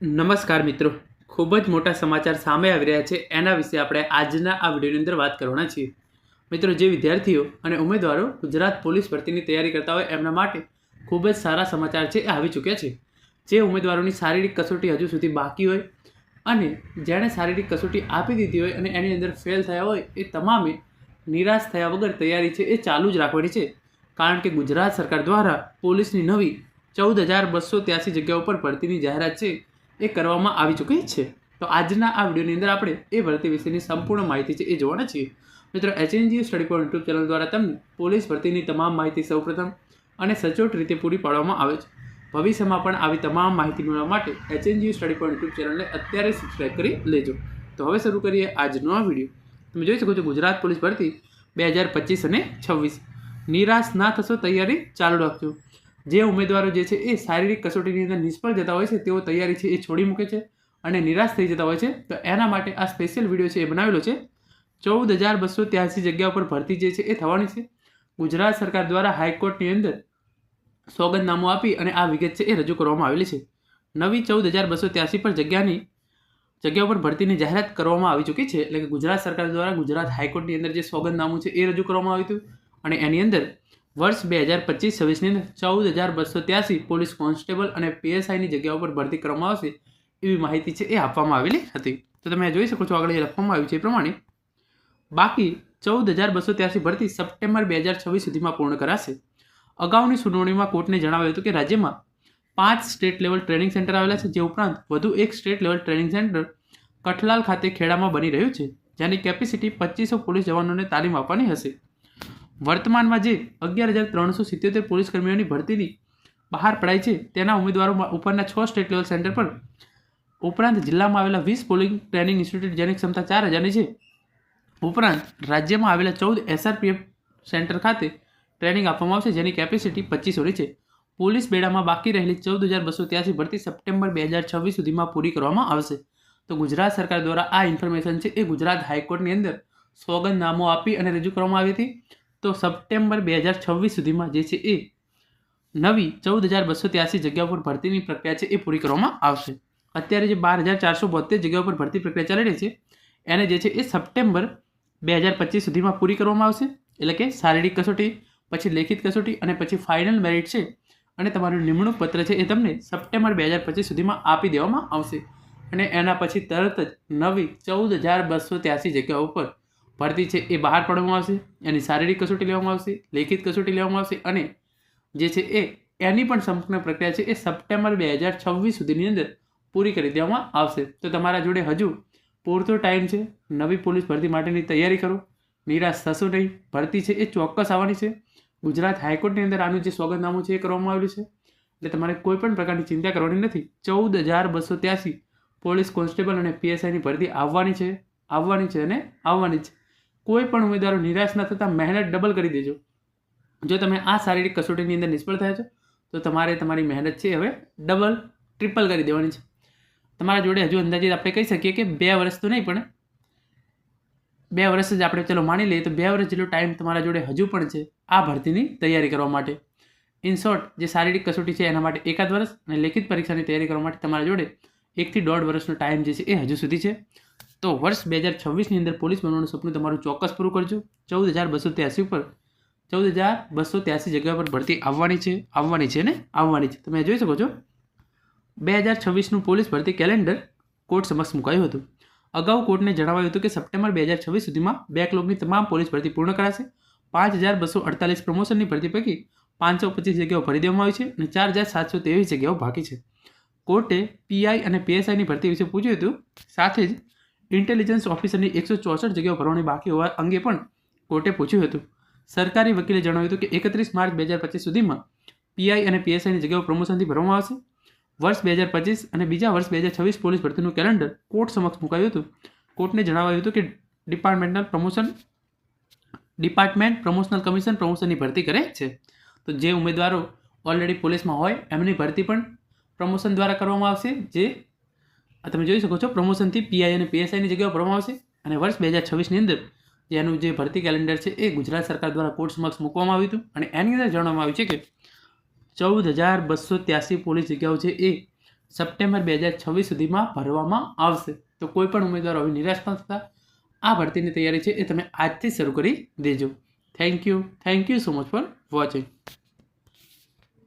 નમસ્કાર મિત્રો, ખૂબ જ મોટા સમાચાર સામે આવી રહ્યા છે. એના વિશે આપણે આજના આ વિડીયોની અંદર વાત કરવાના છીએ. મિત્રો, જે વિદ્યાર્થીઓ અને ઉમેદવારો ગુજરાત પોલીસ ભરતીની તૈયારી કરતા હોય એમના માટે ખૂબ જ સારા સમાચાર છે એ આવી ચૂક્યા છે. જે ઉમેદવારોની શારીરિક કસોટી હજુ સુધી બાકી હોય અને જેણે શારીરિક કસોટી આપી દીધી હોય અને એની અંદર ફેલ થયા હોય એ તમામે નિરાશ થયા વગર તૈયારી છે એ ચાલુ જ રાખવાની છે. કારણ કે ગુજરાત સરકાર દ્વારા પોલીસની નવી 14,283 જગ્યાઓ પર ભરતીની જાહેરાત છે એ કરવામાં આવી ચૂકી છે. તો આજના આ વિડીયોની અંદર આપણે એ ભરતી વિશેની સંપૂર્ણ માહિતી છે એ જોવાના છીએ. મિત્રો, HNGU study point YouTube channel દ્વારા તમને પોલીસ ભરતીની તમામ માહિતી સૌપ્રથમ અને સચોટ રીતે પૂરી પાડવામાં આવે છે. ભવિષ્યમાં પણ આવી તમામ માહિતી મેળવવા માટે HNGU સ્ટડી પોઈન્ટ યુટ્યુબ ચેનલને અત્યારે સબસ્ક્રાઈબ કરી લેજો. તો હવે શરૂ કરીએ આજનો આ વિડીયો. તમે જોઈ શકો છો, ગુજરાત પોલીસ ભરતી 2025 અને 26. નિરાશ ના થશો, તૈયારી ચાલુ રાખજો. જે ઉમેદવારો જે છે એ શારીરિક કસોટીની અંદર નિષ્ફળ જતા હોય છે તેઓ તૈયારી છે એ છોડી મૂકે છે અને નિરાશ થઈ જતા હોય છે. તો એના માટે આ સ્પેશિયલ વિડીયો છે એ બનાવેલો છે. 14,283 જગ્યાઓ પર ભરતી જે છે એ થવાની છે. ગુજરાત સરકાર દ્વારા હાઈકોર્ટની અંદર સોગંદનામું આપી અને આ વિગત છે એ રજૂ કરવામાં આવેલી છે. નવી 14,283 પર જગ્યાઓ પર ભરતીની જાહેરાત કરવામાં આવી ચૂકી છે. એટલે કે ગુજરાત સરકાર દ્વારા ગુજરાત હાઈકોર્ટની અંદર જે સોગંદનામું છે એ રજૂ કરવામાં આવ્યું હતું અને એની અંદર વર્ષ 2025-26ની અંદર 14,283 પોલીસ કોન્સ્ટેબલ અને PSIની જગ્યાઓ પર ભરતી કરવામાં આવશે એવી માહિતી છે એ આપવામાં આવેલી હતી. તો તમે જોઈ શકો છો, આગળ એ લખવામાં આવ્યું છે એ પ્રમાણે બાકી 14,283 ભરતી સપ્ટેમ્બર 2026 સુધીમાં પૂર્ણ કરાશે. અગાઉની સુનાવણીમાં કોર્ટને જણાવ્યું હતું કે રાજ્યમાં 5 સ્ટેટ લેવલ ટ્રેનિંગ સેન્ટર આવેલા છે. જે ઉપરાંત વધુ એક state level training centre Kathlal ખાતે ખેડામાં બની રહ્યું છે, જેની કેપેસિટી 2500 પોલીસ જવાનોને તાલીમ આપવાની હશે. વર્તમાનમાં જે 11,377 પોલીસ કર્મીઓની ભરતીની બહાર પડાઈ છે તેના ઉમેદવારો ઉપરના 6 સ્ટેટ લેવલ સેન્ટર પર ઉપરાંત જિલ્લામાં આવેલા 20 પોલીસ ટ્રેનિંગ ઇન્સ્ટિટ્યૂટ જેની ક્ષમતા 4,000ની છે. ઉપરાંત રાજ્યમાં આવેલા 14 SRPF સેન્ટર ખાતે ટ્રેનિંગ આપવામાં આવશે, જેની કેપેસિટી 2500ની છે. પોલીસ બેડામાં બાકી રહેલી 14,283 ભરતી સપ્ટેમ્બર 2026 સુધીમાં પૂરી કરવામાં આવશે. તો ગુજરાત સરકાર દ્વારા આ ઇન્ફોર્મેશન છે એ ગુજરાત હાઈકોર્ટની અંદર સોગંદનામું આપી અને રજૂ કરવામાં આવી હતી. તો સપ્ટેમ્બર 2026 સુધીમાં જે છે એ નવી 14,283 જગ્યાઓ પર ભરતીની પ્રક્રિયા છે એ પૂરી કરવામાં આવશે. અત્યારે જે 12,472 જગ્યાઓ પર ભરતી પ્રક્રિયા ચાલી રહી છે એને જે છે એ સપ્ટેમ્બર 2025 સુધીમાં પૂરી કરવામાં આવશે. એટલે કે શારીરિક કસોટી, પછી લેખિત કસોટી અને પછી ફાઇનલ મેરિટ છે અને તમારું નિમણૂક પત્ર છે એ તમને સપ્ટેમ્બર 2025 સુધીમાં આપી દેવામાં આવશે. અને એના પછી તરત જ નવી 14,283 જગ્યાઓ પર ભરતી છે એ બહાર પાડવામાં આવશે. એની શારીરિક કસોટી લેવામાં આવશે, લેખિત કસોટી લેવામાં આવશે અને જે છે એ એની પણ સંપૂર્ણ પ્રક્રિયા છે એ સપ્ટેમ્બર 2026 સુધીની અંદર પૂરી કરી દેવામાં આવશે. તો તમારા જોડે હજુ પૂરતો ટાઈમ છે. નવી પોલીસ ભરતી માટેની તૈયારી કરો, નિરાશ થશો નહીં. ભરતી છે એ ચોક્કસ આવવાની છે. ગુજરાત હાઈકોર્ટની અંદર આનું જે સોગંદનામું છે એ કરવામાં આવેલું છે. એટલે તમારે કોઈ પણ પ્રકારની ચિંતા કરવાની નથી. 14,283 પોલીસ કોન્સ્ટેબલ અને PSIની ભરતી આવવાની છે અને આવવાની છે. કોઈ પણ ઉમેદવારો નિરાશ ન થતાં મહેનત ડબલ કરી દેજો. જો તમે આ શારીરિક કસોટીની અંદર નિષ્ફળ થયા છો તો તમારે તમારી મહેનત છે હવે ડબલ ટ્રિપલ કરી દેવાની છે. તમારા જોડે હજુ અંદાજિત આપણે કહી શકીએ કે 2 વર્ષ તો નહીં પણ 2 વર્ષ જ આપણે ચલો માની લઈએ તો 2 વર્ષ જેટલો ટાઈમ તમારા જોડે હજુ પણ છે આ ભરતીની તૈયારી કરવા માટે. ઇન શોર્ટ, જે શારીરિક કસોટી છે એના માટે 1 વર્ષ અને લેખિત પરીક્ષાની તૈયારી કરવા માટે તમારા જોડે 1 થી 1.5 વર્ષનો ટાઈમ જે છે એ હજુ સુધી છે. તો વર્ષ 2026ની અંદર પોલીસ બનવાનું સપનું તમારું ચોક્કસ પૂરું કરજો. 14,283 પર 14,283 જગ્યા પર ભરતી આવવાની છે. તમે જોઈ શકો છો, 2026નું પોલીસ ભરતી કેલેન્ડર કોર્ટ સમક્ષ મુકાયું હતું. અગાઉ કોર્ટને જણાવાયું હતું કે સપ્ટેમ્બર 2026 સુધીમાં બેકલોગની તમામ પોલીસ ભરતી પૂર્ણ કરાશે. 5,248 પ્રમોશનની ભરતી પૈકી 525 જગ્યાઓ ભરી દેવામાં આવી છે અને 4,723 જગ્યાઓ બાકી છે. કોર્ટે PI અને PSIની ભરતી વિશે પૂછ્યું હતું. સાથે જ ઇન્ટેલિજન્સ ઓફિસરની 164 જગ્યાઓ ભરવાની બાકી હોવા અંગે પણ કોર્ટે પૂછ્યું હતું. સરકારી વકીલે જણાવ્યું હતું કે 31 માર્ચ 2025 સુધીમાં PI અને PSIની જગ્યાઓ પ્રમોશનથી ભરવામાં આવશે. વર્ષ 2025 અને બીજા વર્ષ 2026 પોલીસ ભરતીનું કેલેન્ડર કોર્ટ સમક્ષ મુકાયું હતું. કોર્ટને જણાવાયું હતું કે ડિપાર્ટમેન્ટ પ્રમોશનલ કમિશન પ્રમોશનની ભરતી કરે છે. તો જે ઉમેદવારો ઓલરેડી પોલીસમાં હોય એમની ભરતી પણ પ્રમોશન દ્વારા કરવામાં આવશે. જે તમે જોઈ શકો છો, પ્રમોશનથી PI અને PSIની જગ્યાઓ ભરવામાં આવશે. અને વર્ષ 2026ની અંદર જેનું જે ભરતી કેલેન્ડર છે એ ગુજરાત સરકાર દ્વારા કોર્ટ સમક્ષ મૂકવામાં આવ્યું હતું અને એની અંદર જણાવવામાં આવ્યું છે કે 14,283 પોલીસ જગ્યાઓ છે એ સપ્ટેમ્બર 2026 સુધીમાં ભરવામાં આવશે. તો કોઈ પણ ઉમેદવારો હવે નિરાશ ન થતા આ ભરતીની તૈયારી છે એ તમે આજથી શરૂ કરી દેજો. Thank you so much for watching.